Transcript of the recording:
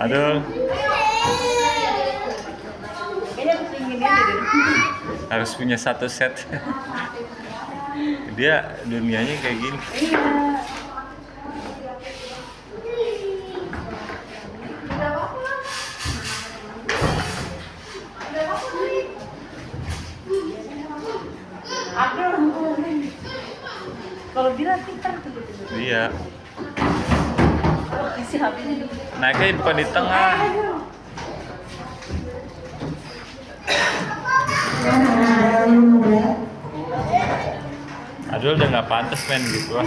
Aduh, harus punya satu set. Dia dunianya kayak gini. Kalau dia pintar tuh. Iya. Isi HP-nya. Naiknya bukan di tengah. Aduh, udah nggak pantas main gitu.